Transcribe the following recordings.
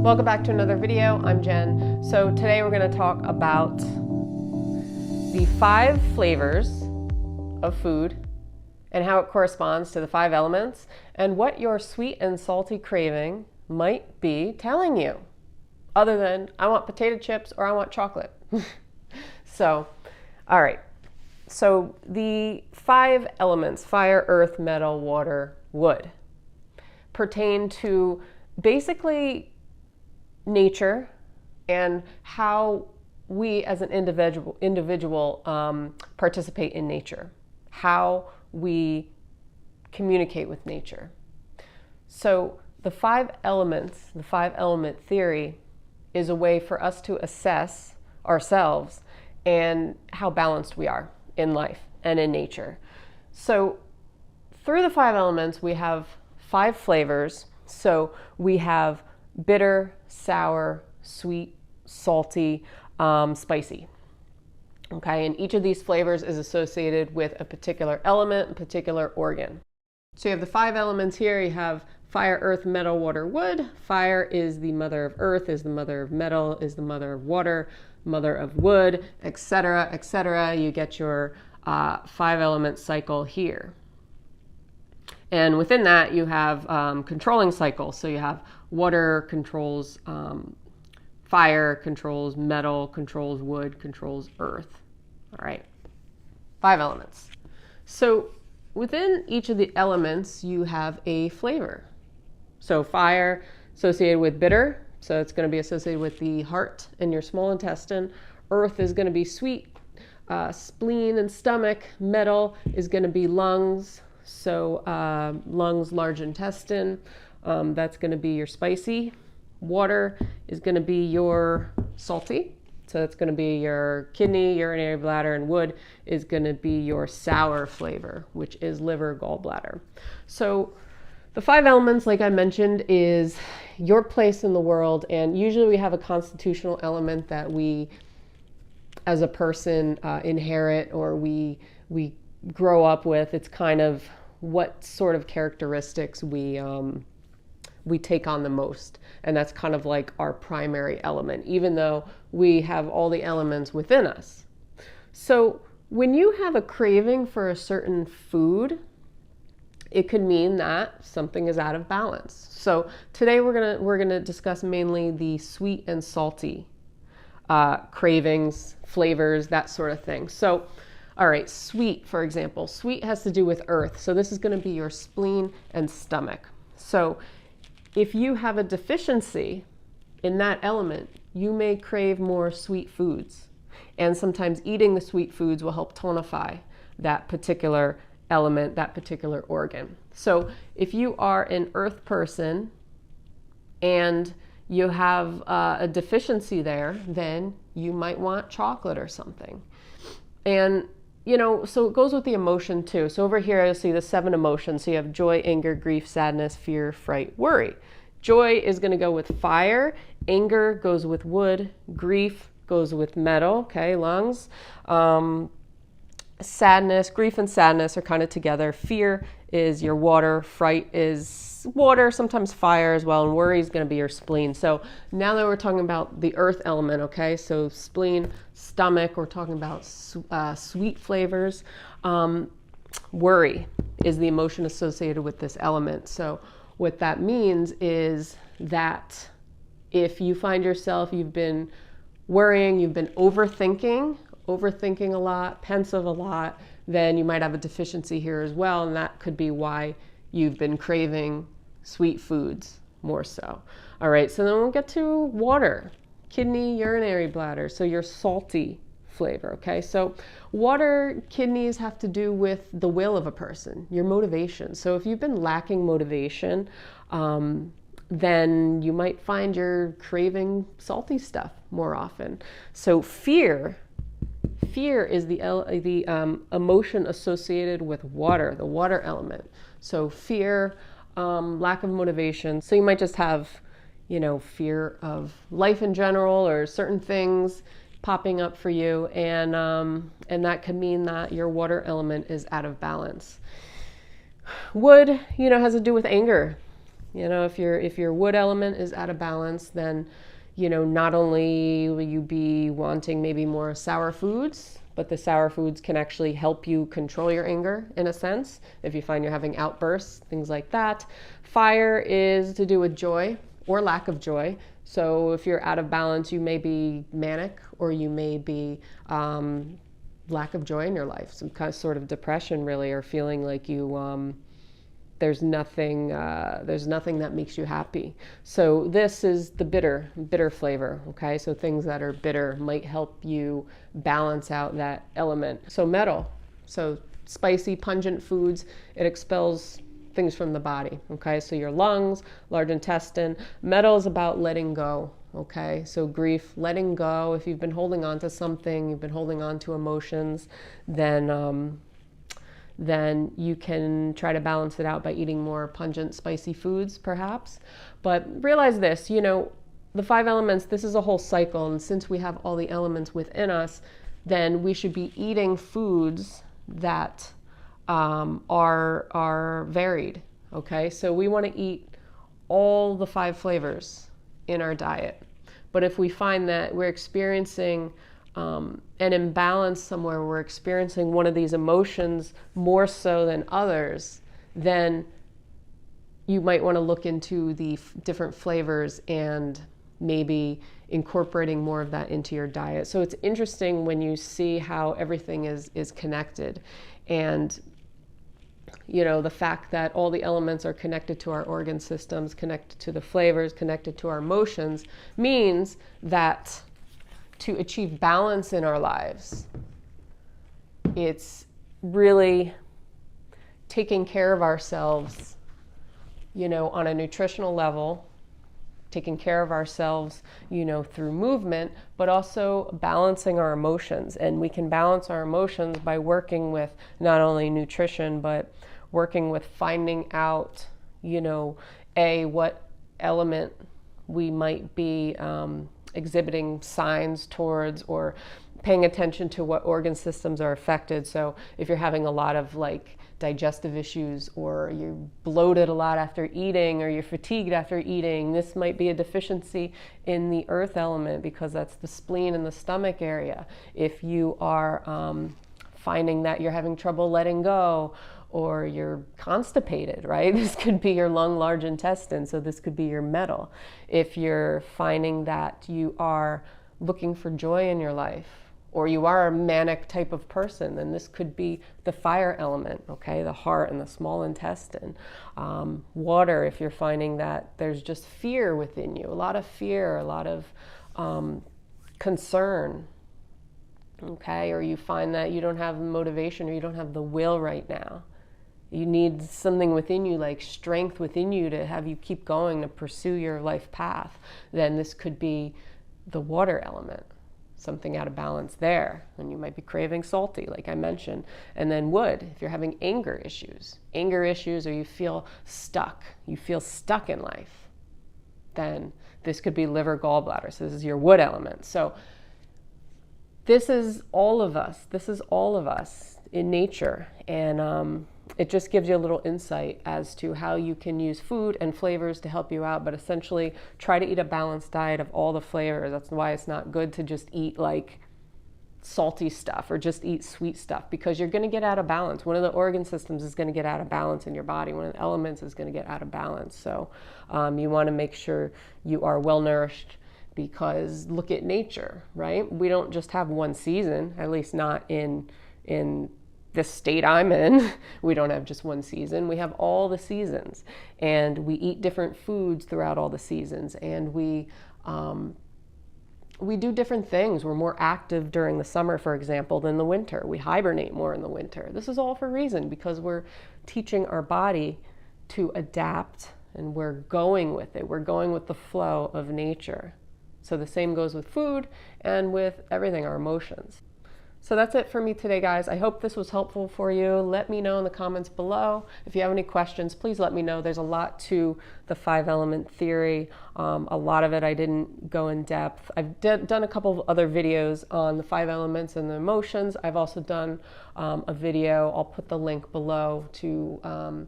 Welcome back to another video. I'm Jen. So today we're going to talk about the 5 flavors of food and how it corresponds to the 5 elements and what your sweet and salty craving might be telling you, other than I want potato chips or I want chocolate. So, all right. So the 5 elements, fire, earth, metal, water, wood, pertain to basically nature and how we as an individual participate in nature, how we communicate with nature. So the 5 elements, the 5 element theory, is a way for us to assess ourselves and how balanced we are in life and in nature. So through the 5 elements, we have 5 flavors. So we have bitter, sour, sweet, salty, spicy. Okay, and each of these flavors is associated with a particular element, a particular organ. So you have the 5 elements here. You have fire, earth, metal, water, wood. Fire is the mother of earth, is the mother of metal, is the mother of water, mother of wood, etc., etc. You get your 5 element cycle here. And within that, you have controlling cycles. So you have water controls fire, controls metal, controls wood, controls earth. All right, 5 elements. So within each of the elements, you have a flavor. So fire associated with bitter. So it's going to be associated with the heart and your small intestine. Earth is going to be sweet, spleen and stomach. Metal is going to be lungs. So lungs, large intestine, that's going to be your spicy. Water is going to be your salty. So that's going to be your kidney, urinary bladder, and wood is going to be your sour flavor, which is liver, gallbladder. So the 5 elements, like I mentioned, is your place in the world. And usually we have a constitutional element that we, as a person, inherit or we grow up with. It's kind of what sort of characteristics we take on the most, and that's kind of like our primary element, even though we have all the elements within us. So when you have a craving for a certain food, it could mean that something is out of balance. So today we're gonna discuss mainly the sweet and salty cravings, flavors, that sort of thing. So all right, sweet, for example. Sweet has to do with earth. So this is going to be your spleen and stomach. So if you have a deficiency in that element, you may crave more sweet foods. And sometimes eating the sweet foods will help tonify that particular element, that particular organ. So if you are an earth person and you have a deficiency there, then you might want chocolate or something. And you know, so it goes with the emotion too. So over here, you'll see the 7 emotions. So you have joy, anger, grief, sadness, fear, fright, worry. Joy is going to go with fire. Anger goes with wood. Grief goes with metal, okay, lungs. Sadness, grief and sadness are kind of together. Fear is your water. Fright is water, sometimes fire as well. And worry is going to be your spleen. So now that we're talking about the earth element, okay, so spleen, stomach, we're talking about sweet flavors. Worry is the emotion associated with this element. So what that means is that if you find yourself, you've been worrying, you've been overthinking a lot, pensive a lot, then you might have a deficiency here as well. And that could be why you've been craving sweet foods more so. All right, so then we'll get to water, kidney, urinary bladder. So your salty flavor, okay? So water, kidneys have to do with the will of a person, your motivation. So if you've been lacking motivation, then you might find you're craving salty stuff more often. So fear is the emotion associated with water, the water element. So fear, lack of motivation. So you might just have, you know, fear of life in general or certain things popping up for you, and that could mean that your water element is out of balance. Wood, you know, has to do with anger. You know, if your wood element is out of balance, then, you know, not only will you be wanting maybe more sour foods, but the sour foods can actually help you control your anger in a sense. If you find you're having outbursts, things like that. Fire is to do with joy or lack of joy. So if you're out of balance, you may be manic, or you may be lack of joy in your life, some kind of sort of depression really, or feeling like you there's nothing that makes you happy. So this is the bitter flavor, okay? So things that are bitter might help you balance out that element. So metal, so spicy, pungent foods, it expels things from the body, okay? So your lungs, large intestine. Metal is about letting go, okay? So grief, letting go. If you've been holding on to something, you've been holding on to emotions, then you can try to balance it out by eating more pungent, spicy foods, perhaps. But realize this, you know, the 5 elements, this is a whole cycle. And since we have all the elements within us, then we should be eating foods that are varied, okay? So we want to eat all the 5 flavors in our diet. But if we find that we're experiencing an imbalance somewhere, we're experiencing one of these emotions more so than others, then you might want to look into the different flavors and maybe incorporating more of that into your diet. So it's interesting when you see how everything is connected, and you know, the fact that all the elements are connected to our organ systems, connected to the flavors, connected to our emotions, means that to achieve balance in our lives, it's really taking care of ourselves, you know, on a nutritional level, taking care of ourselves, you know, through movement, but also balancing our emotions. And we can balance our emotions by working with not only nutrition, but working with finding out, you know, what element we might be exhibiting signs towards, or paying attention to what organ systems are affected. So if you're having a lot of like digestive issues, or you're bloated a lot after eating, or you're fatigued after eating, this might be a deficiency in the earth element, because that's the spleen and the stomach area. If you are finding that you're having trouble letting go, or you're constipated, right? This could be your lung, large intestine, so this could be your metal. If you're finding that you are looking for joy in your life, or you are a manic type of person, then this could be the fire element, okay? The heart and the small intestine. Water, if you're finding that there's just fear within you, a lot of fear, a lot of concern, okay? Or you find that you don't have motivation, or you don't have the will right now. You need something within you, like strength within you, to have you keep going, to pursue your life path. Then this could be the water element, something out of balance there. And you might be craving salty, like I mentioned. And then wood, if you're having anger issues, or you feel stuck in life, then this could be liver, gallbladder. So this is your wood element. So this is all of us in nature. And it just gives you a little insight as to how you can use food and flavors to help you out, but essentially try to eat a balanced diet of all the flavors. That's why it's not good to just eat like salty stuff or just eat sweet stuff, because you're going to get out of balance. One of the organ systems is going to get out of balance in your body. One of the elements is going to get out of balance. So you want to make sure you are well nourished, because look at nature, right? We don't just have one season, at least not in this state I'm in. We don't have just one season. We have all the seasons, and we eat different foods throughout all the seasons, and we do different things. We're more active during the summer, for example, than the winter. We hibernate more in the winter. This is all for a reason, because we're teaching our body to adapt, and we're going with it. We're going with the flow of nature. So the same goes with food and with everything, our emotions. So that's it for me today, guys. I hope this was helpful for you. Let me know in the comments below. If you have any questions, please let me know. There's a lot to the 5-element theory. A lot of it I didn't go in depth. I've done a couple of other videos on the 5 elements and the emotions. I've also done a video, I'll put the link below, to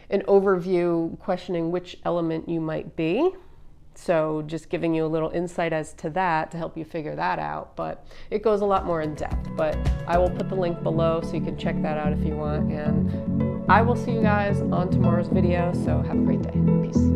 an overview questioning which element you might be. So just giving you a little insight as to that to help you figure that out. But it goes a lot more in depth. But I will put the link below so you can check that out if you want. And I will see you guys on tomorrow's video. So have a great day. Peace.